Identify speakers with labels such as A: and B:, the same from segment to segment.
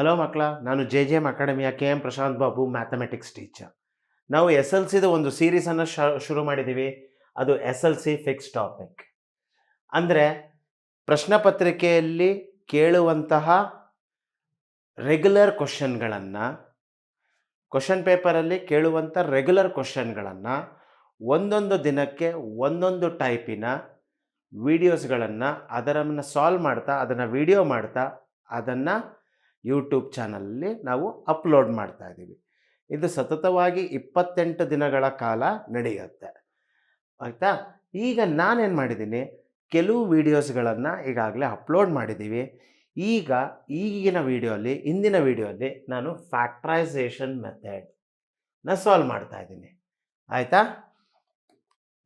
A: Hello ಮಕ್ಕಳ, ನಾನು JJM ಅಕಾಡೆಮಿಯ KM Prashanth Babu mathematics teacher. ನಾವು SLCದು ಒಂದು ಸೀರೀಸನ್ನು ಶುರು ಮಾಡಿದ್ದೀವಿ. ಅದು SLC ಫಿಕ್ಸ್ ಟಾಪಿಕ್. ಅಂದರೆ ಪ್ರಶ್ನೆ ಪತ್ರಿಕೆಯಲ್ಲಿ ಕೇಳುವಂತಹ ರೆಗ್ಯುಲರ್ ಕ್ವಶನ್ಗಳನ್ನು, ಕ್ವಶನ್ ಪೇಪರಲ್ಲಿ ಕೇಳುವಂಥ ರೆಗ್ಯುಲರ್ ಕ್ವಶನ್ಗಳನ್ನು ಒಂದೊಂದು ದಿನಕ್ಕೆ ಒಂದೊಂದು ಟೈಪಿನ ವೀಡಿಯೋಸ್ಗಳನ್ನು ಅದನ್ನು ಸಾಲ್ವ್ ಮಾಡ್ತಾ, ಅದನ್ನು ವಿಡಿಯೋ ಮಾಡ್ತಾ, ಅದನ್ನು ಯೂಟ್ಯೂಬ್ ಚಾನಲಲ್ಲಿ ನಾವು ಅಪ್ಲೋಡ್ ಮಾಡ್ತಾ ಇದ್ದೀವಿ. ಇದು ಸತತವಾಗಿ 28 ದಿನಗಳ ಕಾಲ ನಡೆಯುತ್ತೆ. ಆಯಿತಾ? ಈಗ ನಾನೇನು ಮಾಡಿದ್ದೀನಿ, ಕೆಲವು ವೀಡಿಯೋಸ್ಗಳನ್ನು ಈಗಾಗಲೇ ಅಪ್ಲೋಡ್ ಮಾಡಿದ್ದೀವಿ. ಈಗಿನ ವೀಡಿಯೋಲಿ, ಇಂದಿನ ವೀಡಿಯೋಲಿ ನಾನು ಫ್ಯಾಕ್ಟ್ರೈಸೇಷನ್ ಮೆಥಡ್ನ ಸಾಲ್ವ್ ಮಾಡ್ತಾ ಇದ್ದೀನಿ. ಆಯಿತಾ?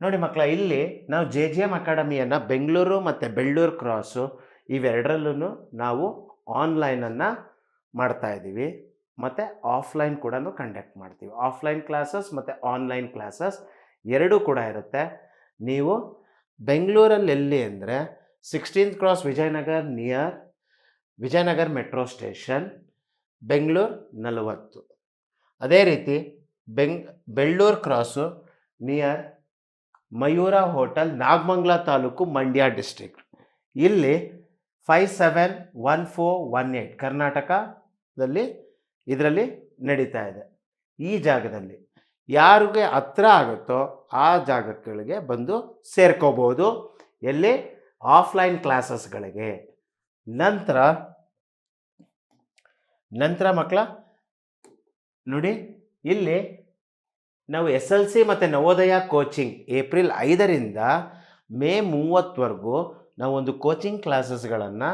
A: ನೋಡಿ ಮಕ್ಕಳ, ಇಲ್ಲಿ ನಾವು JJM ಅಕಾಡೆಮಿಯನ್ನು ಬೆಂಗಳೂರು ಮತ್ತು ಬೆಳ್ಳೂರು ಕ್ರಾಸು ಇವೆರಡರಲ್ಲೂ ನಾವು ಆನ್ಲೈನನ್ನು ಮಾಡ್ತಾ ಇದ್ದೀವಿ ಮತ್ತು ಆಫ್ಲೈನ್ ಕೂಡ ಕಂಡಕ್ಟ್ ಮಾಡ್ತೀವಿ. ಆಫ್ಲೈನ್ ಕ್ಲಾಸಸ್ ಮತ್ತು ಆನ್ಲೈನ್ ಕ್ಲಾಸಸ್ ಎರಡೂ ಕೂಡ ಇರುತ್ತೆ. ನೀವು ಬೆಂಗಳೂರಲ್ಲಿ ಎಲ್ಲಿ ಅಂದರೆ 16th cross Vijayanagar, near Vijayanagar metro station, Bengaluru 40. ಅದೇ ರೀತಿ Bellur cross near Mayura hotel, Nagamangala taluk, Mandya district. ಇಲ್ಲಿ 571418 ಕರ್ನಾಟಕದಲ್ಲಿ ಇದರಲ್ಲಿ ನಡೀತಾ ಇದೆ. ಈ ಜಾಗದಲ್ಲಿ ಯಾರಿಗೆ ಹತ್ರ ಆಗುತ್ತೋ ಆ ಜಾಗಗಳಿಗೆ ಬಂದು ಸೇರ್ಕೋಬೋದು. ಎಲ್ಲಿ? ಆಫ್ಲೈನ್ ಕ್ಲಾಸಸ್ಗಳಿಗೆ. ನಂತರ ಮಕ್ಕಳ ನೋಡಿ, ಇಲ್ಲಿ ನಾವು SLC ಮತ್ತು ನವೋದಯ ಕೋಚಿಂಗ್ ಏಪ್ರಿಲ್ 5ರಿಂದ ಮೇ 30ವರೆಗೂ ನಾವು ಒಂದು ಕೋಚಿಂಗ್ ಕ್ಲಾಸಸ್ಗಳನ್ನು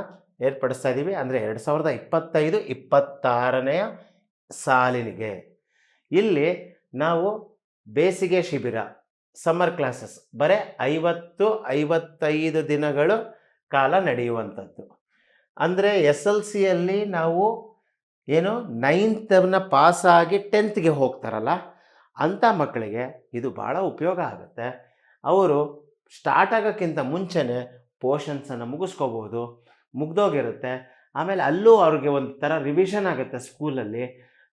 A: ಏರ್ಪಡಿಸ್ತಾ ಇದ್ದೀವಿ. ಅಂದರೆ 2025-26ನೇ ಸಾಲಿನಿಗೆ. ಇಲ್ಲಿ ನಾವು ಬೇಸಿಗೆ ಶಿಬಿರ, ಸಮ್ಮರ್ ಕ್ಲಾಸಸ್ ಬರೀ 50-55 ದಿನಗಳು ಕಾಲ ನಡೆಯುವಂಥದ್ದು. ಅಂದರೆ SLCಯಲ್ಲಿ ನಾವು ಏನು 9th ಪಾಸಾಗಿ 10th ಹೋಗ್ತಾರಲ್ಲ, ಅಂಥ ಮಕ್ಕಳಿಗೆ ಇದು ಭಾಳ ಉಪಯೋಗ ಆಗುತ್ತೆ. ಅವರು ಸ್ಟಾರ್ಟ್ ಆಗೋಕ್ಕಿಂತ ಮುಂಚೆನೇ ಪೋರ್ಷನ್ಸನ್ನು ಮುಗಿಸ್ಕೋಬೋದು. ಮುಗ್ದೋಗಿರುತ್ತೆ. ಆಮೇಲೆ ಅಲ್ಲೂ ಅವ್ರಿಗೆ ಒಂದು ಥರ ರಿವಿಷನ್ ಆಗುತ್ತೆ ಸ್ಕೂಲಲ್ಲಿ.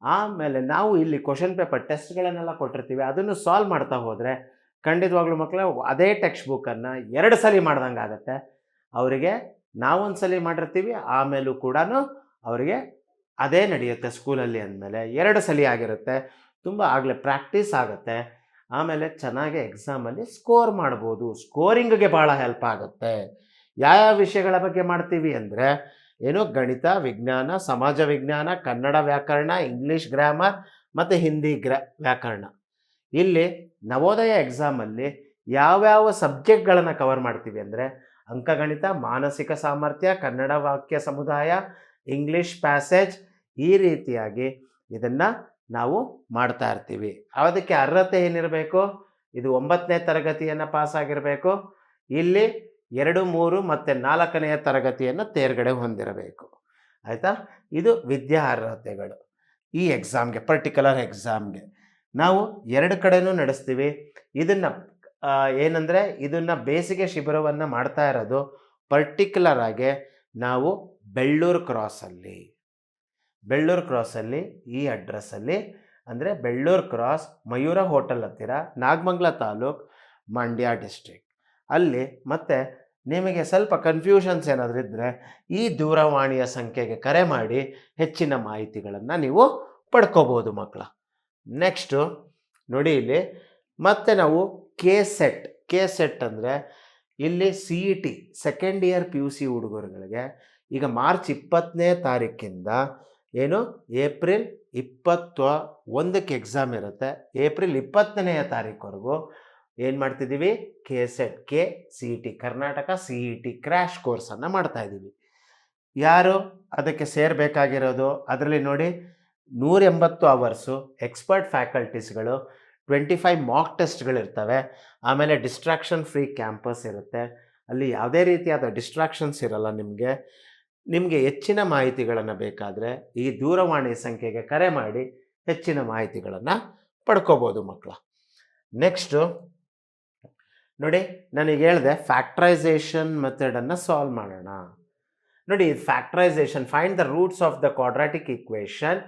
A: ಆಮೇಲೆ ನಾವು ಇಲ್ಲಿ ಕ್ವಶನ್ ಪೇಪರ್ ಟೆಸ್ಟ್ಗಳನ್ನೆಲ್ಲ ಕೊಟ್ಟಿರ್ತೀವಿ. ಅದನ್ನು ಸಾಲ್ವ್ ಮಾಡ್ತಾ ಹೋದರೆ ಖಂಡಿತವಾಗ್ಲೂ ಮಕ್ಕಳು ಅದೇ ಟೆಕ್ಸ್ಟ್ ಬುಕ್ಕನ್ನು 2 ಸಲ ಮಾಡ್ದಂಗೆ ಆಗುತ್ತೆ. ಅವರಿಗೆ ನಾವೊಂದು ಸಲ ಮಾಡಿರ್ತೀವಿ, ಆಮೇಲೂ ಕೂಡ ಅವರಿಗೆ ಅದೇ ನಡೆಯುತ್ತೆ ಸ್ಕೂಲಲ್ಲಿ ಅಂದಮೇಲೆ 2 ಸಲ ಆಗಿರುತ್ತೆ. ತುಂಬ ಆಗಲೇ ಪ್ರಾಕ್ಟೀಸ್ ಆಗುತ್ತೆ. ಆಮೇಲೆ ಚೆನ್ನಾಗಿ ಎಕ್ಸಾಮಲ್ಲಿ ಸ್ಕೋರ್ ಮಾಡ್ಬೋದು. ಸ್ಕೋರಿಂಗ್ಗೆ ಭಾಳ ಹೆಲ್ಪ್ ಆಗುತ್ತೆ. ಯಾವ ವಿಷಯಗಳ ಬಗ್ಗೆ ಮಾಡ್ತೀವಿ ಅಂದರೆ ಗಣಿತ, ವಿಜ್ಞಾನ, ಸಮಾಜ ವಿಜ್ಞಾನ, ಕನ್ನಡ ವ್ಯಾಕರಣ, ಇಂಗ್ಲೀಷ್ ಗ್ರಾಮರ್ ಮತ್ತು ಹಿಂದಿ ವ್ಯಾಕರಣ. ಇಲ್ಲಿ ನವೋದಯ ಎಕ್ಸಾಮಲ್ಲಿ ಯಾವ್ಯಾವ ಸಬ್ಜೆಕ್ಟ್ಗಳನ್ನು ಕವರ್ ಮಾಡ್ತೀವಿ ಅಂದರೆ ಅಂಕಗಣಿತ, ಮಾನಸಿಕ ಸಾಮರ್ಥ್ಯ, ಕನ್ನಡ ವಾಕ್ಯ ಸಮುದಾಯ, ಇಂಗ್ಲೀಷ್ ಪ್ಯಾಸೇಜ್, ಈ ರೀತಿಯಾಗಿ ಇದನ್ನು ನಾವು ಮಾಡ್ತಾ ಇರ್ತೀವಿ. ಅದಕ್ಕೆ ಅರ್ಹತೆ ಏನಿರಬೇಕು? ಇದು 9ನೇ ತರಗತಿಯನ್ನು ಪಾಸಾಗಿರಬೇಕು. ಇಲ್ಲಿ 2, 3 ಮತ್ತು 4ನೇ ತರಗತಿಯನ್ನು ತೇರ್ಗಡೆ ಹೊಂದಿರಬೇಕು. ಆಯಿತಾ? ಇದು ವಿದ್ಯಾ ಅರ್ಹತೆಗಳು. ಈ ಎಕ್ಸಾಮ್ಗೆ, ಪರ್ಟಿಕ್ಯುಲರ್ ಎಕ್ಸಾಮ್ಗೆ ನಾವು 2 ಕಡೆನೂ ನಡೆಸ್ತೀವಿ. ಇದನ್ನು ಏನಂದರೆ ಇದನ್ನು ಬೇಸಿಗೆ ಶಿಬಿರವನ್ನು ಮಾಡ್ತಾ ಇರೋದು ಪರ್ಟಿಕ್ಯುಲರ್ ಆಗಿ ನಾವು ಬೆಳ್ಳೂರು ಕ್ರಾಸಲ್ಲಿ ಈ ಅಡ್ರೆಸ್ಸಲ್ಲಿ, ಅಂದರೆ ಬೆಳ್ಳೂರು ಕ್ರಾಸ್ ಮಯೂರ ಹೋಟೆಲ್ ಹತ್ತಿರ, ನಾಗಮಂಗಲ ತಾಲೂಕು, ಮಂಡ್ಯ ಡಿಸ್ಟ್ರಿಕ್ಟ್ ಅಲ್ಲಿ. ಮತ್ತು ನಿಮಗೆ ಸ್ವಲ್ಪ ಕನ್ಫ್ಯೂಷನ್ಸ್ ಏನಾದರೂ ಇದ್ದರೆ ಈ ದೂರವಾಣಿಯ ಸಂಖ್ಯೆಗೆ ಕರೆ ಮಾಡಿ ಹೆಚ್ಚಿನ ಮಾಹಿತಿಗಳನ್ನು ನೀವು ಪಡ್ಕೋಬೋದು ಮಕ್ಕಳ. ನೆಕ್ಸ್ಟು ನೋಡಿ, ಇಲ್ಲಿ ಮತ್ತೆ ನಾವು ಕೆ ಸೆಟ್ ಅಂದರೆ ಇಲ್ಲಿ CET ಸೆಕೆಂಡ್ ಇಯರ್ PUC ಹುಡುಗರುಗಳಿಗೆ ಈಗ ಮಾರ್ಚ್ 20ನೇ ತಾರೀಕಿಂದ ಏಪ್ರಿಲ್ 21ಕ್ಕೆ ಎಕ್ಸಾಮ್ ಇರುತ್ತೆ. ಏಪ್ರಿಲ್ 20ನೇ ತಾರೀಕುವರೆಗೂ ಏನು ಮಾಡ್ತಿದ್ದೀವಿ? CET ಕರ್ನಾಟಕ CET ಕ್ರ್ಯಾಶ್ ಕೋರ್ಸನ್ನು ಮಾಡ್ತಾಯಿದ್ದೀವಿ. ಯಾರು ಅದಕ್ಕೆ ಸೇರಬೇಕಾಗಿರೋದು? ಅದರಲ್ಲಿ ನೋಡಿ 180 ಅವರ್ಸು, ಎಕ್ಸ್ಪರ್ಟ್ ಫ್ಯಾಕಲ್ಟೀಸ್ಗಳು, 25 ಮಾಕ್ ಟೆಸ್ಟ್ಗಳಿರ್ತವೆ. ಆಮೇಲೆ ಡಿಸ್ಟ್ರಾಕ್ಷನ್ ಫ್ರೀ ಕ್ಯಾಂಪಸ್ ಇರುತ್ತೆ. ಅಲ್ಲಿ ಯಾವುದೇ ರೀತಿಯಾದ ಡಿಸ್ಟ್ರಾಕ್ಷನ್ಸ್ ಇರಲ್ಲ. ನಿಮಗೆ ಹೆಚ್ಚಿನ ಮಾಹಿತಿಗಳನ್ನು ಬೇಕಾದರೆ ಈ ದೂರವಾಣಿ ಸಂಖ್ಯೆಗೆ ಕರೆ ಮಾಡಿ ಹೆಚ್ಚಿನ ಮಾಹಿತಿಗಳನ್ನು ಪಡ್ಕೋಬೋದು ಮಕ್ಕಳ. ನೆಕ್ಸ್ಟು ನೋಡಿ, ನನಗೆ ಹೇಳಿದೆ ಫ್ಯಾಕ್ಟ್ರೈಸೇಷನ್ ಮೆಥಡನ್ನು ಸಾಲ್ವ್ ಮಾಡೋಣ. ನೋಡಿ factorisation, find the roots of the quadratic equation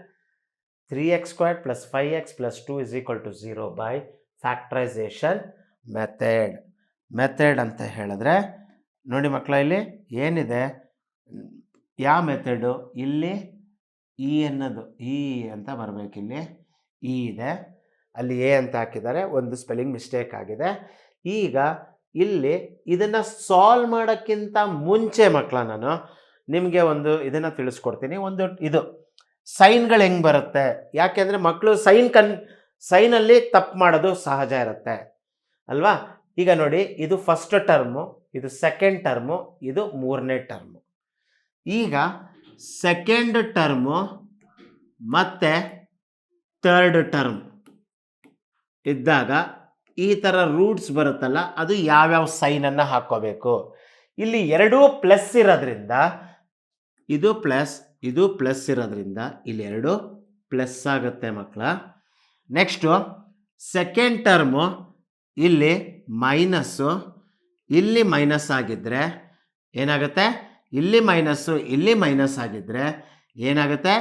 A: 3x² + 5x + 2 = 0 by factorisation method ಅಂತ ಹೇಳಿದ್ರೆ ನೋಡಿ ಮಕ್ಕಳ, ಇಲ್ಲಿ ಏನಿದೆ, ಯಾವ ಮೆಥಡು, ಇಲ್ಲಿ ಇ ಅನ್ನೋದು ಇ ಅಂತ ಬರಬೇಕು, ಇಲ್ಲಿ ಇ ಇದೆ, ಅಲ್ಲಿ ಎ ಅಂತ ಹಾಕಿದ್ದಾರೆ, ಒಂದು ಸ್ಪೆಲ್ಲಿಂಗ್ ಮಿಸ್ಟೇಕ್ ಆಗಿದೆ. ಈಗ ಇಲ್ಲಿ ಇದನ್ನು ಸಾಲ್ವ್ ಮಾಡೋಕ್ಕಿಂತ ಮುಂಚೆ ಮಕ್ಕಳ ನಾನು ನಿಮಗೆ ಒಂದು ಇದನ್ನು ತಿಳಿಸ್ಕೊಡ್ತೀನಿ. ಒಂದು ಇದು ಸೈನ್ಗಳು ಹೆಂಗೆ ಬರುತ್ತೆ, ಯಾಕೆಂದರೆ ಮಕ್ಕಳು ಸೈನಲ್ಲಿ ತಪ್ಪು ಮಾಡೋದು ಸಹಜ ಇರುತ್ತೆ ಅಲ್ವಾ. ಈಗ ನೋಡಿ, ಇದು ಫಸ್ಟ್ ಟರ್ಮು, ಇದು ಸೆಕೆಂಡ್ ಟರ್ಮು, ಇದು ಮೂರನೇ ಟರ್ಮು. ಈಗ ಸೆಕೆಂಡ್ ಟರ್ಮು ಮತ್ತು ಥರ್ಡ್ ಟರ್ಮ್ ಇದ್ದಾಗ ಈ ಥರ ರೂಟ್ಸ್ ಬರುತ್ತಲ್ಲ, ಅದು ಯಾವ್ಯಾವ ಸೈನನ್ನು ಹಾಕ್ಕೋಬೇಕು. ಇಲ್ಲಿ ಎರಡೂ ಪ್ಲಸ್ ಇರೋದ್ರಿಂದ ಇದು ಪ್ಲಸ್ ಇದು ಪ್ಲಸ್ ಇರೋದ್ರಿಂದ ಇಲ್ಲಿ ಎರಡು ಪ್ಲಸ್ ಆಗುತ್ತೆ ಮಕ್ಕಳ. ನೆಕ್ಸ್ಟು ಸೆಕೆಂಡ್ ಟರ್ಮು ಇಲ್ಲಿ ಮೈನಸ್ಸು, ಇಲ್ಲಿ ಮೈನಸ್ ಆಗಿದ್ದರೆ ಏನಾಗುತ್ತೆ, ಇಲ್ಲಿ ಮೈನಸ್ಸು ಇಲ್ಲಿ ಮೈನಸ್ ಆಗಿದ್ದರೆ ಏನಾಗುತ್ತೆ,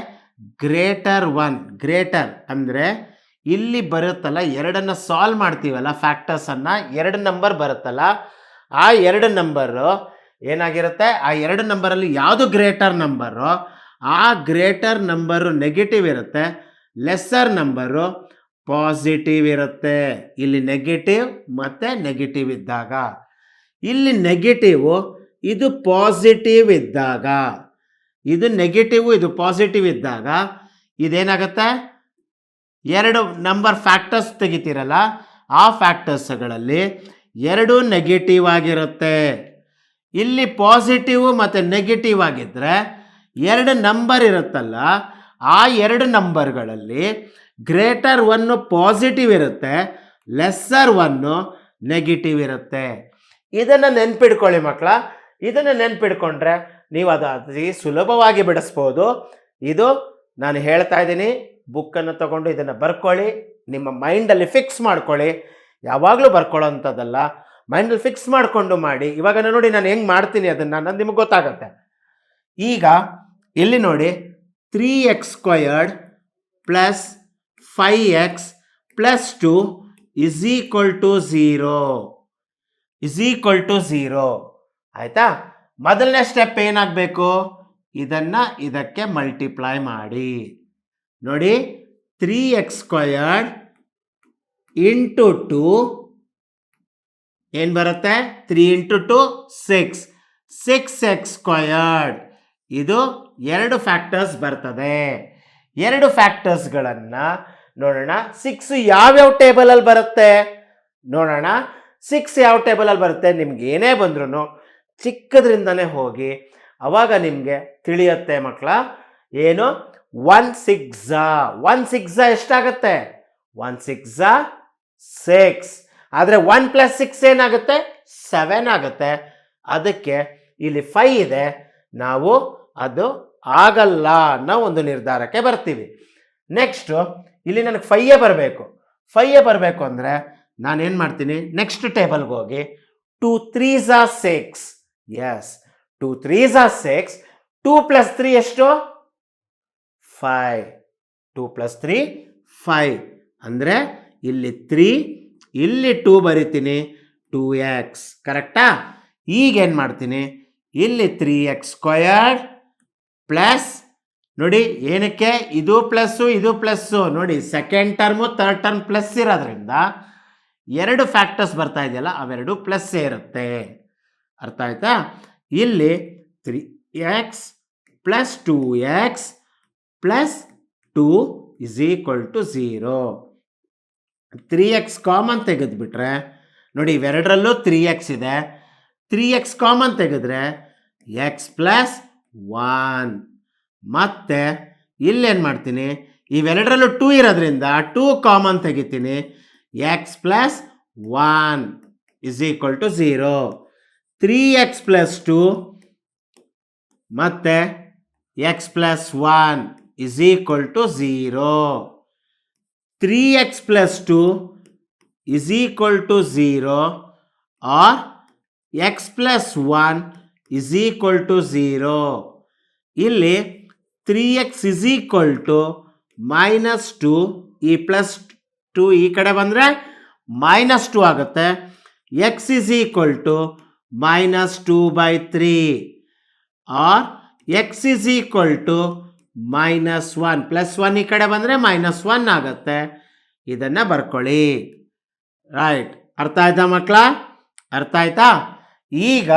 A: ಗ್ರೇಟರ್ 1. ಗ್ರೇಟರ್ ಅಂದರೆ ಇಲ್ಲಿ ಬರುತ್ತಲ್ಲ, ಎರಡನ್ನು ಸಾಲ್ವ್ ಮಾಡ್ತೀವಲ್ಲ ಫ್ಯಾಕ್ಟರ್ಸನ್ನು, ಎರಡು ನಂಬರ್ ಬರುತ್ತಲ್ಲ, ಆ ಎರಡು ನಂಬರು ಏನಾಗಿರುತ್ತೆ, ಆ ಎರಡು ನಂಬರಲ್ಲಿ ಯಾವುದು ಗ್ರೇಟರ್ ನಂಬರು, ಆ ಗ್ರೇಟರ್ ನಂಬರು ನೆಗೆಟಿವ್ ಇರುತ್ತೆ, ಲೆಸ್ಸರ್ ನಂಬರು ಪಾಸಿಟಿವ್ ಇರುತ್ತೆ. ಇಲ್ಲಿ ನೆಗೆಟಿವ್ ಮತ್ತು ನೆಗೆಟಿವ್ ಇದ್ದಾಗ, ಇಲ್ಲಿ ನೆಗೆಟಿವು ಇದು ಪಾಸಿಟಿವ್ ಇದ್ದಾಗ, ಇದು ನೆಗೆಟಿವು ಇದು ಪಾಸಿಟಿವ್ ಇದ್ದಾಗ ಇದೇನಾಗುತ್ತೆ, ಎರಡು ನಂಬರ್ ಫ್ಯಾಕ್ಟರ್ಸ್ ತೆಗಿತೀರಲ್ಲ, ಆ ಫ್ಯಾಕ್ಟರ್ಸ್ಗಳಲ್ಲಿ ಎರಡು ನೆಗೆಟಿವ್ ಆಗಿರುತ್ತೆ. ಇಲ್ಲಿ ಪಾಸಿಟಿವ್ ಮತ್ತು ನೆಗೆಟಿವ್ ಆಗಿದ್ದರೆ ಎರಡು ನಂಬರ್ ಇರುತ್ತಲ್ಲ, ಆ ಎರಡು ನಂಬರ್ಗಳಲ್ಲಿ ಗ್ರೇಟರ್ 1 ಪಾಸಿಟಿವ್ ಇರುತ್ತೆ, ಲೆಸ್ಸರ್ 1 ನೆಗೆಟಿವ್ ಇರುತ್ತೆ. ಇದನ್ನು ನೆನ್ಪಿಡ್ಕೊಳ್ಳಿ ಮಕ್ಕಳ. ಇದನ್ನು ನೆನ್ಪಿಡ್ಕೊಂಡ್ರೆ ನೀವು ಅದು ಅತಿ ಸುಲಭವಾಗಿ ಬಿಡಿಸ್ಬೋದು. ಇದು ನಾನು ಹೇಳ್ತಾ ಇದ್ದೀನಿ, ಬುಕ್ಕನ್ನು ತಗೊಂಡು ಇದನ್ನು ಬರ್ಕೊಳ್ಳಿ, ನಿಮ್ಮ ಮೈಂಡಲ್ಲಿ ಫಿಕ್ಸ್ ಮಾಡ್ಕೊಳ್ಳಿ. ಯಾವಾಗಲೂ ಬರ್ಕೊಳ್ಳೋ ಅಂಥದ್ದಲ್ಲ, ಮೈಂಡಲ್ಲಿ ಫಿಕ್ಸ್ ಮಾಡಿಕೊಂಡು ಮಾಡಿ. ಇವಾಗ ನೋಡಿ ನಾನು ಹೆಂಗೆ ಮಾಡ್ತೀನಿ ಅದನ್ನು, ನಾನು ನಿಮಗೆ ಗೊತ್ತಾಗುತ್ತೆ. ಈಗ ಇಲ್ಲಿ ನೋಡಿ, 3x² + 5x + 2 = 0 ಆಯಿತಾ. ಮೊದಲನೇ ಸ್ಟೆಪ್ ಏನಾಗಬೇಕು, ಇದನ್ನು ಇದಕ್ಕೆ ಮಲ್ಟಿಪ್ಲೈ ಮಾಡಿ. ನೋಡಿ, 3x² × 2 ಏನು ಬರುತ್ತೆ, 3 × 2 6, 6x². ಇದು ಎರಡು ಫ್ಯಾಕ್ಟರ್ಸ್ ಬರ್ತದೆ. ಎರಡು ಫ್ಯಾಕ್ಟರ್ಸ್ಗಳನ್ನು ನೋಡೋಣ. 6 ಯಾವ್ಯಾವ ಟೇಬಲಲ್ಲಿ ಬರುತ್ತೆ ನೋಡೋಣ. 6 ಯಾವ ಟೇಬಲಲ್ಲಿ ಬರುತ್ತೆ, ನಿಮ್ಗೆ ಏನೇ ಬಂದ್ರೂ ಚಿಕ್ಕದ್ರಿಂದನೇ ಹೋಗಿ, ಅವಾಗ ನಿಮಗೆ ತಿಳಿಯುತ್ತೆ ಮಕ್ಕಳ. ಏನು, 1 6 ಎಷ್ಟಾಗುತ್ತೆ, 1 6 6. ಆದರೆ 1 + 6 ಏನಾಗುತ್ತೆ, 7 ಆಗುತ್ತೆ. ಅದಕ್ಕೆ ಇಲ್ಲಿ 5 ಇದೆ, ನಾವು ಅದು ಆಗಲ್ಲ ಅನ್ನೋ ಒಂದು ನಿರ್ಧಾರಕ್ಕೆ ಬರ್ತೀವಿ. ನೆಕ್ಸ್ಟು ಇಲ್ಲಿ ನನಗೆ 5 ಬರಬೇಕು ಅಂದರೆ ನಾನೇನು ಮಾಡ್ತೀನಿ, ನೆಕ್ಸ್ಟ್ ಟೇಬಲ್ಗೆ ಹೋಗಿ 2 3s 6. S, 2 3s 6. 2 + 3 ಎಷ್ಟು, 5. 2 + 3 5 ಅಂದರೆ ಇಲ್ಲಿ 3, ಇಲ್ಲಿ 2 ಬರಿತೀನಿ, 2x. ಕರೆಕ್ಟಾ. ಈಗೇನು ಮಾಡ್ತೀನಿ, ಇಲ್ಲಿ 3x² ಪ್ಲಸ್, ನೋಡಿ ಏನಕ್ಕೆ, ಇದು ಪ್ಲಸ್ಸು ಇದು ಪ್ಲಸ್ಸು. ನೋಡಿ second term third term plus ಇರೋದ್ರಿಂದ ಎರಡು ಫ್ಯಾಕ್ಟರ್ಸ್ ಬರ್ತಾ ಇದೆಯಲ್ಲ, ಅವೆರಡು ಪ್ಲಸ್ಸೇ ಇರುತ್ತೆ. ಅರ್ಥ ಆಯ್ತಾ. ಇಲ್ಲಿ 3x + 2x + 2 = 0. 3x ಕಾಮನ್ ತೆಗೆದುಬಿಟ್ರೆ ನೋಡಿ, ಇವೆರಡರಲ್ಲೂ 3x ಇದೆ. 3x ಕಾಮನ್ ತೆಗೆದ್ರೆ x + 1. ಮತ್ತೆ ಇಲ್ಲೇನು ಮಾಡ್ತೀನಿ, ಇವೆರಡರಲ್ಲೂ 2 ಇರೋದ್ರಿಂದ 2 ಕಾಮನ್ ತೆಗಿತೀನಿ, x + 1 = 0. 3x + 2 ಮತ್ತು x + 1 = 0. 3x + 2 = 0 or x + 1 = 0. ಇಲ್ಲಿ 3x ಇಸ್ ಈಕ್ವಲ್ ಟು -2, ಈ ಪ್ಲಸ್ 2 ಈ ಕಡೆ ಬಂದರೆ -2 ಆಗುತ್ತೆ. X is equal to -2/3 or X is equal to -1, +1 ಈ ಕಡೆ ಬಂದರೆ -1 ಆಗುತ್ತೆ. ಇದನ್ನು ಬರ್ಕೊಳ್ಳಿ. ರೈಟ್, ಅರ್ಥ ಆಯ್ತಾ ಮಕ್ಕಳ? ಅರ್ಥ ಆಯ್ತಾ? ಈಗ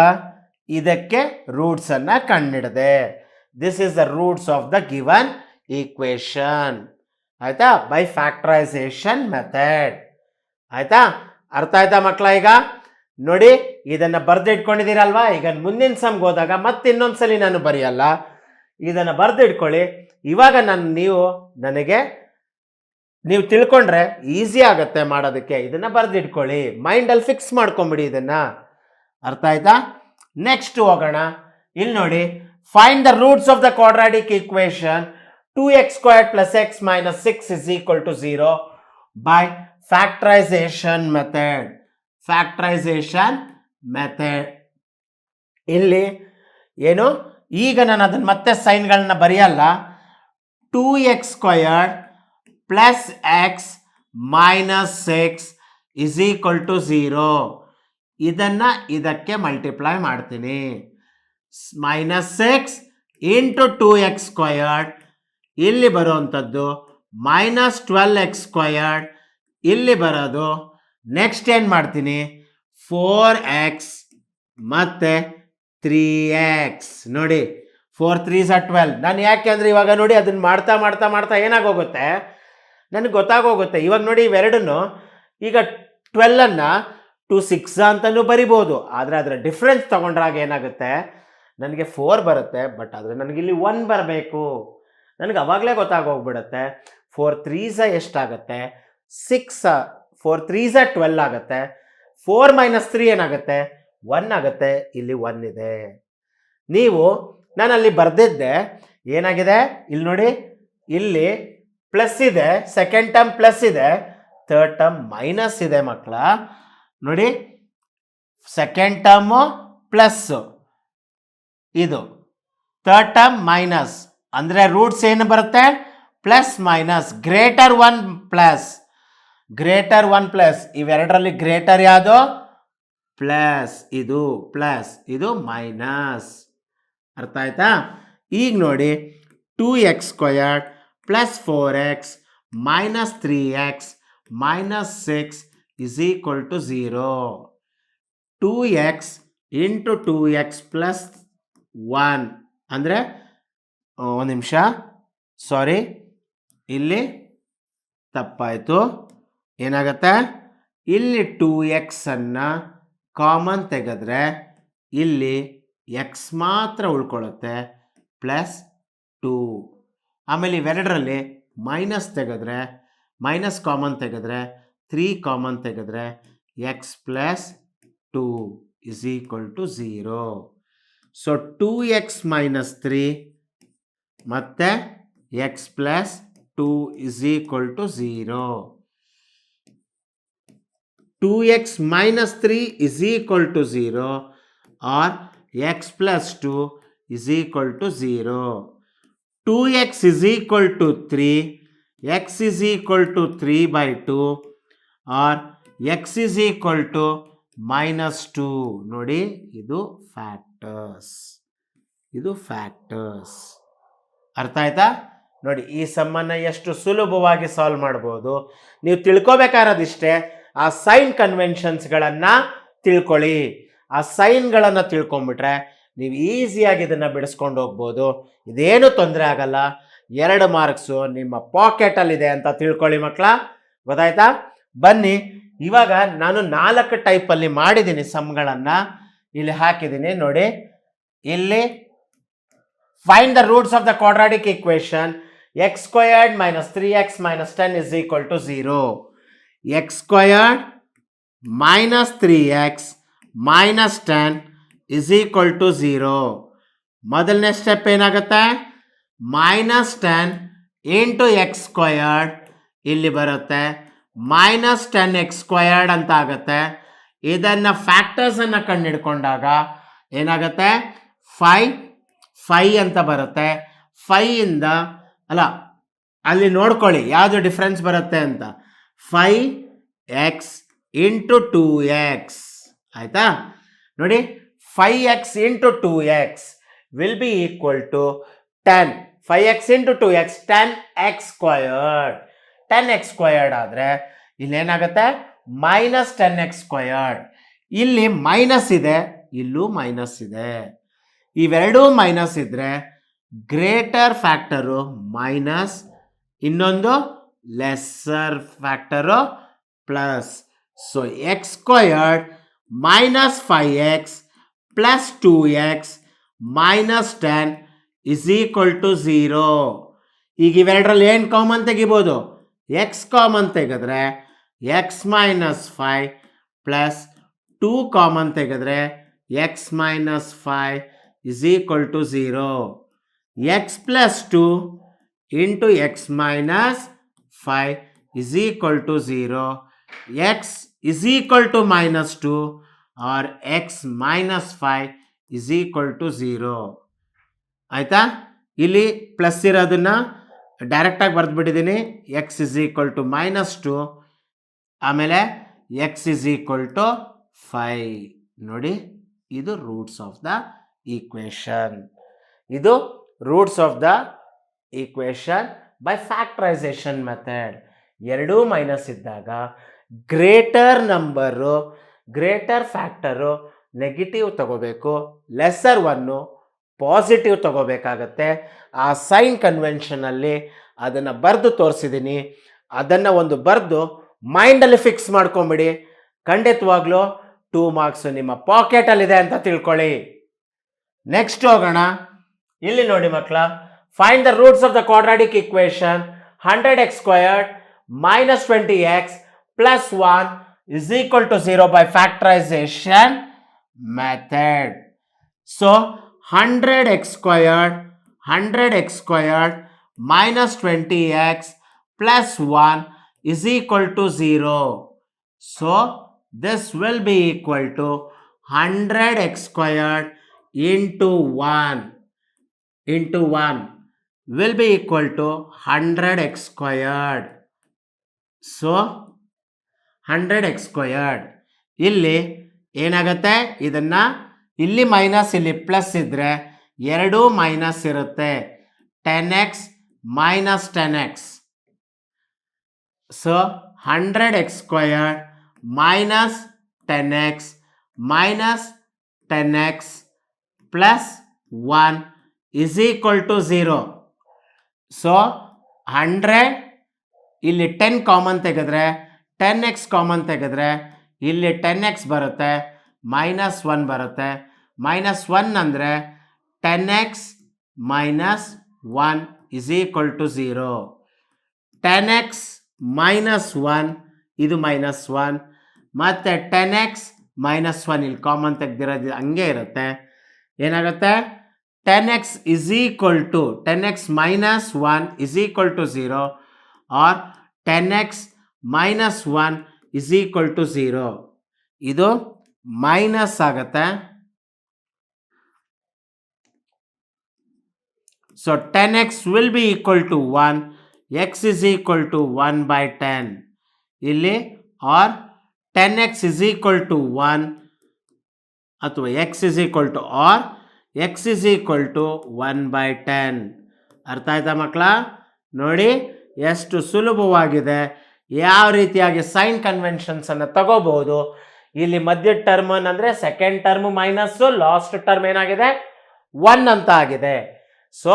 A: ಇದಕ್ಕೆ ರೂಟ್ಸನ್ನು ಕಂಡಿಡಿದೆ. This is the roots of the given equation. ಆಯ್ತಾ? By factorisation method. ಆಯ್ತಾ? ಅರ್ಥ ಆಯ್ತಾ ಮಕ್ಕಳ? ಈಗ ನೋಡಿ, ಇದನ್ನು ಬರೆದಿಟ್ಕೊಂಡಿದ್ದೀರಲ್ವಾ? ಈಗ ಮುಂದಿನ ಸಮ್ಗೆ ಹೋದಾಗ ಮತ್ತೆ ಇನ್ನೊಂದ್ಸಲಿ ನಾನು ಬರೆಯಲ್ಲ, ಇದನ್ನು ಬರೆದಿಟ್ಕೊಳ್ಳಿ. ಇವಾಗ ನೀವು ತಿಳ್ಕೊಂಡ್ರೆ ಈಸಿ ಆಗುತ್ತೆ ಮಾಡೋದಕ್ಕೆ. ಇದನ್ನು ಬರೆದಿಟ್ಕೊಳ್ಳಿ, ಮೈಂಡಲ್ಲಿ ಫಿಕ್ಸ್ ಮಾಡ್ಕೊಂಬಿಡಿ ಇದನ್ನು. ಅರ್ಥ ಆಯ್ತಾ? ನೆಕ್ಸ್ಟ್ ಹೋಗೋಣ. ಇಲ್ಲಿ ನೋಡಿ, find the roots of the quadratic equation 2x² + x - 6 is equal to 0 by factorisation method. Factorisation method ಇಲ್ಲಿ ಏನು, ಈಗ ನಾನು ಅದನ್ನು ಮತ್ತೆ ಸೈನ್ಗಳನ್ನ ಬರೆಯಲ್ಲ. 2x² + x - 6 is equal to 0. ಇದನ್ನು ಇದಕ್ಕೆ ಮಲ್ಟಿಪ್ಲೈ ಮಾಡ್ತೀನಿ. -6 × 2x², ಇಲ್ಲಿ ಬರುವಂಥದ್ದು -12x² ಇಲ್ಲಿ ಬರೋದು. ನೆಕ್ಸ್ಟ್ ಏನು ಮಾಡ್ತೀನಿ, 4x ಮತ್ತು 3x. ನೋಡಿ, 4 3s are 12. ನಾನು ಯಾಕೆ ಅಂದರೆ ಇವಾಗ ನೋಡಿ ಅದನ್ನು ಮಾಡ್ತಾ ಮಾಡ್ತಾ ಮಾಡ್ತಾ ಏನಾಗೋಗುತ್ತೆ ನನಗೆ ಗೊತ್ತಾಗೋಗುತ್ತೆ. ಇವಾಗ ನೋಡಿ ಇವೆರಡನ್ನು, ಈಗ 12ಅನ್ನು 2 6 ಅಂತಲೂ ಬರಿಬೋದು, ಆದರೆ ಅದರ ಡಿಫ್ರೆನ್ಸ್ ತೊಗೊಂಡ್ರಾಗ ಏನಾಗುತ್ತೆ, ನನಗೆ 4 ಬರುತ್ತೆ, ಬಟ್ ಆದರೆ ನನಗಿಲ್ಲಿ 1 ಬರಬೇಕು. ನನಗೆ ಅವಾಗಲೇ ಗೊತ್ತಾಗೋಗ್ಬಿಡುತ್ತೆ. 4 3s ಎಷ್ಟಾಗುತ್ತೆ, 6. 4 3s 12 ಆಗುತ್ತೆ. 4 - 3 ಏನಾಗುತ್ತೆ, 1 ಆಗುತ್ತೆ. ಇಲ್ಲಿ 1 ಇದೆ. ನಾನಲ್ಲಿ ಬರೆದಿದ್ದೆ ಏನಾಗಿದೆ, ಇಲ್ಲಿ ನೋಡಿ, ಇಲ್ಲಿ ಪ್ಲಸ್ ಇದೆ, ಸೆಕೆಂಡ್ ಟರ್ಮ್ ಪ್ಲಸ್ ಇದೆ, ಥರ್ಡ್ ಟರ್ಮ್ ಮೈನಸ್ ಇದೆ ಮಕ್ಕಳ. ನೋಡಿ, ಸೆಕೆಂಡ್ ಟರ್ಮು ಪ್ಲಸ್ಸು, ಇದು ಥರ್ಡ್ ಟರ್ಮ್ ಮೈನಸ್. ಅಂದರೆ ರೂಟ್ಸ್ ಏನು ಬರುತ್ತೆ, plus minus. Greater 1 plus, greater 1 plus. ಇವೆರಡರಲ್ಲಿ ಗ್ರೇಟರ್ ಯಾವುದು, ಪ್ಲಸ್. ಇದು ಪ್ಲಸ್, ಇದು ಮೈನಸ್. ಅರ್ಥ ಆಯ್ತಾ? ಈಗ ನೋಡಿ, 2x² + 4x - 3x - 6 is equal to 0. 2x × 2x + 1 ಅಂದರೆ, ಒಂದು ನಿಮಿಷ, ಸಾರಿ, ಇಲ್ಲಿ ತಪ್ಪಾಯಿತು. ಏನಾಗುತ್ತೆ, ಇಲ್ಲಿ 2x ಅನ್ನು ಕಾಮನ್ ತೆಗೆದ್ರೆ ಇಲ್ಲಿ x ಮಾತ್ರ ಉಳ್ಕೊಳ್ಳುತ್ತೆ, +2. ಆಮೇಲೆ ಇವೆರಡರಲ್ಲಿ ಮೈನಸ್ ತೆಗೆದ್ರೆ, ಮೈನಸ್ ಕಾಮನ್ ತೆಗೆದ್ರೆ, 3 ಕಾಮನ್ ತೆಗೆದ್ರೆ x + 2 is equal to 0. So 2x - 3 ಮತ್ತು x + 2 is equal to 0. 2x - 3 is equal to 0 or x + 2 is equal to 0. 2x is equal to 3, x is equal to 3/2 or x is equal to -2. ನೋಡಿ, ಇದು factors, ಇದು factors. ಅರ್ಥ ಆಯ್ತಾ? ನೋಡಿ, ಈ ಸಮ್ಮನ್ನು ಎಷ್ಟು ಸುಲಭವಾಗಿ ಸಾಲ್ವ್ ಮಾಡ್ಬೋದು. ನೀವು ತಿಳ್ಕೊಬೇಕಾಗಿರೋದಿಷ್ಟೇ, ಆ ಸೈನ್ ಕನ್ವೆನ್ಷನ್ಸ್ಗಳನ್ನು ತಿಳ್ಕೊಳ್ಳಿ. ಆ ಸೈನ್ಗಳನ್ನು ತಿಳ್ಕೊಂಬಿಟ್ರೆ ನೀವು ಈಸಿಯಾಗಿ ಇದನ್ನು ಬಿಡಿಸ್ಕೊಂಡು ಹೋಗ್ಬೋದು. ಇದೇನು ತೊಂದರೆ ಆಗಲ್ಲ. 2 ಮಾರ್ಕ್ಸು ನಿಮ್ಮ ಪಾಕೆಟಲ್ಲಿದೆ ಅಂತ ತಿಳ್ಕೊಳ್ಳಿ ಮಕ್ಕಳ. ಗೊತ್ತಾಯ್ತಾ? ಬನ್ನಿ, ಇವಾಗ ನಾನು 4 ಟೈಪಲ್ಲಿ ಮಾಡಿದ್ದೀನಿ ಸಮ್ಗಳನ್ನು, ಇಲ್ಲಿ ಹಾಕಿದ್ದೀನಿ ನೋಡಿ. ಇಲ್ಲಿ find the roots of the quadratic equation x² - 3x - 10 is equal to 0. x² - 3x - 10 is equal to 0. ಮೊದಲನೇ ಸ್ಟೆಪ್ ಏನಾಗುತ್ತೆ, -10 × x², ಇಲ್ಲಿ ಬರುತ್ತೆ -10x² ಅಂತ ಆಗುತ್ತೆ. ಇದನ್ನು ಫ್ಯಾಕ್ಟರ್ಸನ್ನು ಕಂಡುಹಿಡ್ಕೊಂಡಾಗ ಏನಾಗುತ್ತೆ, 5 5 ಅಂತ ಬರುತ್ತೆ. 5ಇಂದ ಅಲ್ಲ, ಅಲ್ಲಿ ನೋಡ್ಕೊಳ್ಳಿ ಯಾವುದು ಡಿಫ್ರೆನ್ಸ್ ಬರುತ್ತೆ ಅಂತ. 5x ಇಂಟು 2x ಆಯಿತಾ. ನೋಡಿ 5x into 2x will be equal to 10. 5x into 2x 10x squared. 10x squared ಆದರೆ ಇಲ್ಲೇನಾಗುತ್ತೆ ಮೈನಸ್ 10x ಸ್ಕ್ವಯರ್ಡ್. ಇಲ್ಲಿ ಮೈನಸ್ ಇದೆ, ಇಲ್ಲೂ ಮೈನಸ್ ಇದೆ. ಇವೆರಡೂ ಮೈನಸ್ ಇದ್ರೆ ಗ್ರೇಟರ್ ಫ್ಯಾಕ್ಟರು ಮೈನಸ್, ಇನ್ನೊಂದು lesser factor plus. So X squared minus 5x plus 2x minus 10 is equal to 0. ಈಗ ಇವೆರಡರಲ್ಲಿ ಏನು ಕಾಮನ್ ತೆಗಿಬೋದು? ಎಕ್ಸ್ ಕಾಮನ್ ತೆಗೆದ್ರೆ ಎಕ್ಸ್ ಮೈನಸ್ 5 ಪ್ಲಸ್ 2 ಕಾಮನ್ ತೆಗೆದ್ರೆ X minus 5 is equal to 0. X plus 2 into x minus 5 is equal to 0. X is equal to minus 2 or x minus 5 is equal to 0. ಆಯಿತಾ? ಇಲ್ಲಿ plus ಇರೋದನ್ನು ಡೈರೆಕ್ಟಾಗಿ ಬರೆದ್ಬಿಟ್ಟಿದ್ದೀನಿ. X is equal to minus 2, ಆಮೇಲೆ x is equal to 5. ನೋಡಿ, ಇದು roots of the equation. ಇದು roots of the equation by factorisation method. ಎರಡೂ ಮೈನಸ್ ಇದ್ದಾಗ greater number, greater factor negative ತಗೋಬೇಕು, ಲೆಸ್ಸರ್ ಒನ್ನು ಪಾಸಿಟಿವ್ ತಗೋಬೇಕಾಗತ್ತೆ. ಆ ಸೈನ್ ಕನ್ವೆನ್ಷನಲ್ಲಿ ಅದನ್ನು ಬರೆದು ತೋರಿಸಿದ್ದೀನಿ. ಅದನ್ನು ಒಂದು ಬರೆದು ಮೈಂಡಲ್ಲಿ ಫಿಕ್ಸ್ ಮಾಡ್ಕೊಂಬಿಡಿ. ಖಂಡಿತವಾಗ್ಲೂ 2 ಮಾರ್ಕ್ಸ್ ನಿಮ್ಮ ಪಾಕೆಟಲ್ಲಿದೆ ಅಂತ ತಿಳ್ಕೊಳ್ಳಿ. ನೆಕ್ಸ್ಟ್ ಹೋಗೋಣ. ಇಲ್ಲಿ ನೋಡಿ ಮಕ್ಕಳ, find the roots of the quadratic equation 100x squared minus 20x plus 1 is equal to 0 by factorization method. So 100x squared minus 20x plus 1 is equal to 0. So this will be equal to 100x squared into 1 will be equal to 100x squared. So 100x squared ಇಲ್ಲಿ ಏನಾಗುತ್ತೆ, ಇದನ್ನು ಇಲ್ಲಿ minus ಇಲ್ಲಿ plus ಇದ್ದರೆ ಎರಡೂ minus ಇರುತ್ತೆ. 10x minus 10x. So 100x squared minus 10x minus 10x plus 1 is equal to 0. So 100 ಇಲ್ಲಿ 10 common ತೆಗೆದ್ರೆ 10x ಕಾಮನ್ ತೆಗೆದ್ರೆ ಇಲ್ಲಿ 10x ಬರುತ್ತೆ, ಮೈನಸ್ 1 ಬರುತ್ತೆ. ಮೈನಸ್ 1 ಅಂದರೆ 10x minus 1 is equal to 0. 10x minus 1 ಇದು ಮೈನಸ್ 1 ಮತ್ತು 10x ಮೈನಸ್ 1 ಇಲ್ಲಿ ಕಾಮನ್ ತೆಗೆದಿರೋದು ಹಂಗೆ ಇರುತ್ತೆ. ಏನಾಗುತ್ತೆ? 10x is equal to 10x minus 1 is equal to 0 or 10x minus 1 is equal to 0. ಇದು ಮೈನಸ್ ಆಗುತ್ತೆ. So 10x will be equal to 1, X is equal to 1 by 10 ಇಲ್ಲಿ, or 10x is equal to 1 ಅಥವಾ X is equal to or X is equal to 1 by 10. ಅರ್ಥ ಆಯ್ತಾ ಮಕ್ಕಳ? ನೋಡಿ ಎಷ್ಟು ಸುಲಭವಾಗಿದೆ, ಯಾವ ರೀತಿಯಾಗಿ ಸೈನ್ ಕನ್ವೆನ್ಷನ್ಸನ್ನು ತಗೋಬಹುದು. ಇಲ್ಲಿ ಮಧ್ಯ ಟರ್ಮ್ ಅಂದರೆ second term minus, last term ಏನಾಗಿದೆ 1 ಅಂತ ಆಗಿದೆ. ಸೊ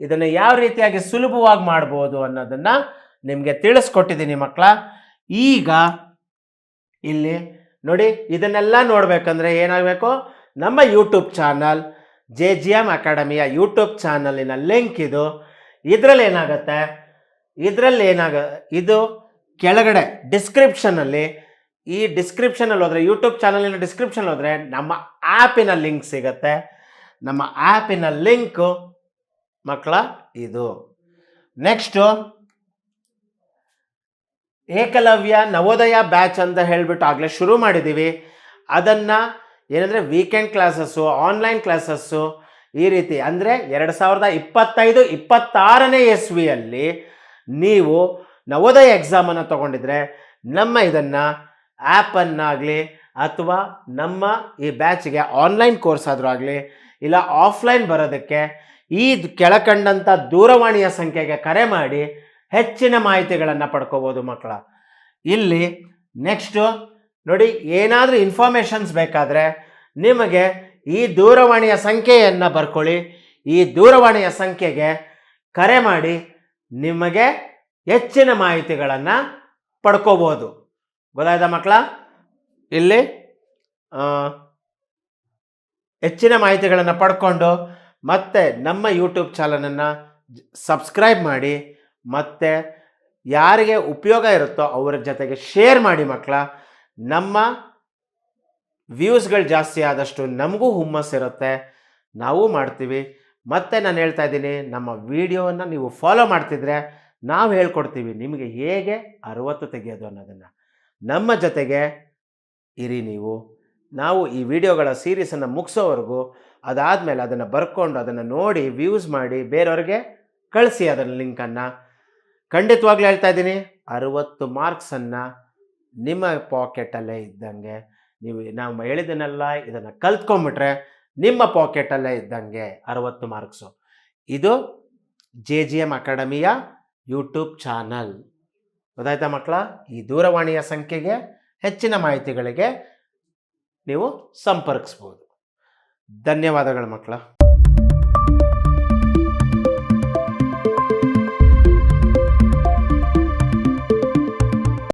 A: ಇದನ್ನು ಯಾವ ರೀತಿಯಾಗಿ ಸುಲಭವಾಗಿ ಮಾಡ್ಬೋದು ಅನ್ನೋದನ್ನು ನಿಮಗೆ ತಿಳಿಸ್ಕೊಟ್ಟಿದ್ದೀನಿ ಮಕ್ಕಳ. ಈಗ ಇಲ್ಲಿ ನೋಡಿ, ಇದನ್ನೆಲ್ಲ ನೋಡಬೇಕಂದ್ರೆ ಏನಾಗಬೇಕು? ನಮ್ಮ ಯೂಟ್ಯೂಬ್ ಚಾನಲ್ JGM ಅಕಾಡೆಮಿಯ ಯೂಟ್ಯೂಬ್ ಚಾನಲಿನ ಲಿಂಕ್ ಇದು. ಇದರಲ್ಲಿ ಇದು ಕೆಳಗಡೆ ಡಿಸ್ಕ್ರಿಪ್ಷನಲ್ಲಿ, ಈ ಡಿಸ್ಕ್ರಿಪ್ಷನಲ್ಲಿ ಹೋದರೆ, ಯೂಟ್ಯೂಬ್ ಚಾನಲಿನ ಡಿಸ್ಕ್ರಿಪ್ಷನ್ ಹೋದರೆ ನಮ್ಮ ಆ್ಯಪಿನ ಲಿಂಕ್ ಸಿಗುತ್ತೆ. ನಮ್ಮ ಆ್ಯಪಿನ ಲಿಂಕು ಮಕ್ಕಳ ಇದು. ನೆಕ್ಸ್ಟು ಏಕಲವ್ಯ ನವೋದಯ ಬ್ಯಾಚ್ ಅಂತ ಹೇಳಿಬಿಟ್ಟು ಆಗಲೇ ಶುರು ಮಾಡಿದ್ದೀವಿ. ಅದನ್ನು ಏನಂದರೆ ವೀಕೆಂಡ್ ಕ್ಲಾಸಸ್ಸು, ಆನ್ಲೈನ್ ಕ್ಲಾಸಸ್ಸು ಈ ರೀತಿ ಅಂದರೆ 2025-26ನೇ ಇಸ್ವಿಯಲ್ಲಿ ನೀವು ನವೋದಯ ಎಕ್ಸಾಮನ್ನು ತಗೊಂಡಿದ್ರೆ ನಮ್ಮ ಇದನ್ನು ಆ್ಯಪನ್ನಾಗಲಿ ಅಥವಾ ನಮ್ಮ ಈ ಬ್ಯಾಚ್ಗೆ ಆನ್ಲೈನ್ ಕೋರ್ಸ್ ಆದರೂ ಆಗಲಿ ಇಲ್ಲ ಆಫ್ಲೈನ್ ಬರೋದಕ್ಕೆ ಈ ಕೆಳಕಂಡಂಥ ದೂರವಾಣಿಯ ಸಂಖ್ಯೆಗೆ ಕರೆ ಮಾಡಿ ಹೆಚ್ಚಿನ ಮಾಹಿತಿಗಳನ್ನು ಪಡ್ಕೋಬೋದು ಮಕ್ಕಳ. ಇಲ್ಲಿ ನೆಕ್ಸ್ಟು ನೋಡಿ, ಏನಾದರೂ ಇನ್ಫಾರ್ಮೇಷನ್ಸ್ ಬೇಕಾದರೆ ನಿಮಗೆ ಈ ದೂರವಾಣಿಯ ಸಂಖ್ಯೆಯನ್ನು ಬರ್ಕೊಳ್ಳಿ. ಈ ದೂರವಾಣಿಯ ಸಂಖ್ಯೆಗೆ ಕರೆ ಮಾಡಿ ನಿಮಗೆ ಹೆಚ್ಚಿನ ಮಾಹಿತಿಗಳನ್ನು ಪಡ್ಕೋಬೋದು. ಗೊತ್ತಾಯ್ತಾ ಮಕ್ಕಳ? ಇಲ್ಲಿ ಹೆಚ್ಚಿನ ಮಾಹಿತಿಗಳನ್ನು ಪಡ್ಕೊಂಡು ಮತ್ತೆ ನಮ್ಮ ಯೂಟ್ಯೂಬ್ ಚಾನಲನ್ನು ಸಬ್ಸ್ಕ್ರೈಬ್ ಮಾಡಿ, ಮತ್ತು ಯಾರಿಗೆ ಉಪಯೋಗ ಇರುತ್ತೋ ಅವರ ಜೊತೆಗೆ ಶೇರ್ ಮಾಡಿ ಮಕ್ಕಳ. ನಮ್ಮ ವ್ಯೂಸ್ಗಳು ಜಾಸ್ತಿ ಆದಷ್ಟು ನಮಗೂ ಹುಮ್ಮಸ್ಸಿರುತ್ತೆ, ನಾವು ಮಾಡ್ತೀವಿ. ಮತ್ತು ನಾನು ಹೇಳ್ತಾ ಇದ್ದೀನಿ, ನಮ್ಮ ವಿಡಿಯೋವನ್ನು ನೀವು ಫಾಲೋ ಮಾಡ್ತಿದ್ರೆ ನಾವು ಹೇಳ್ಕೊಡ್ತೀವಿ ನಿಮಗೆ ಹೇಗೆ 60 ತೆಗೆಯೋದು ಅನ್ನೋದನ್ನು. ನಮ್ಮ ಜೊತೆಗೆ ಇರಿ ನೀವು. ನಾವು ಈ ವಿಡಿಯೋಗಳ ಸೀರೀಸನ್ನು ಮುಗಿಸೋವರೆಗೂ, ಅದಾದಮೇಲೆ ಅದನ್ನು ಬರ್ಕೊಂಡು ಅದನ್ನು ನೋಡಿ ವ್ಯೂಸ್ ಮಾಡಿ ಬೇರೆಯವ್ರಿಗೆ ಕಳಿಸಿ ಅದನ್ನು ಲಿಂಕನ್ನು. ಖಂಡಿತವಾಗ್ಲೂ ಹೇಳ್ತಾ ಇದ್ದೀನಿ, 60 ಮಾರ್ಕ್ಸನ್ನು ನಿಮ್ಮ ಪಾಕೆಟಲ್ಲೇ ಇದ್ದಂಗೆ, ನಾವು ಹೇಳಿದ್ದನ್ನೆಲ್ಲ ಇದನ್ನು ಕಲ್ತ್ಕೊಂಡ್ಬಿಟ್ರೆ ನಿಮ್ಮ ಪಾಕೆಟಲ್ಲೇ ಇದ್ದಂಗೆ 60 ಮಾರ್ಕ್ಸು. ಇದು JGM ಅಕಾಡೆಮಿಯ ಯೂಟ್ಯೂಬ್ ಚಾನಲ್. ಗೊತ್ತಾಯ್ತಾ ಮಕ್ಕಳ? ಈ ದೂರವಾಣಿಯ ಸಂಖ್ಯೆಗೆ ಹೆಚ್ಚಿನ ಮಾಹಿತಿಗಳಿಗೆ ನೀವು ಸಂಪರ್ಕಿಸ್ಬೋದು. ಧನ್ಯವಾದಗಳು ಮಕ್ಕಳ.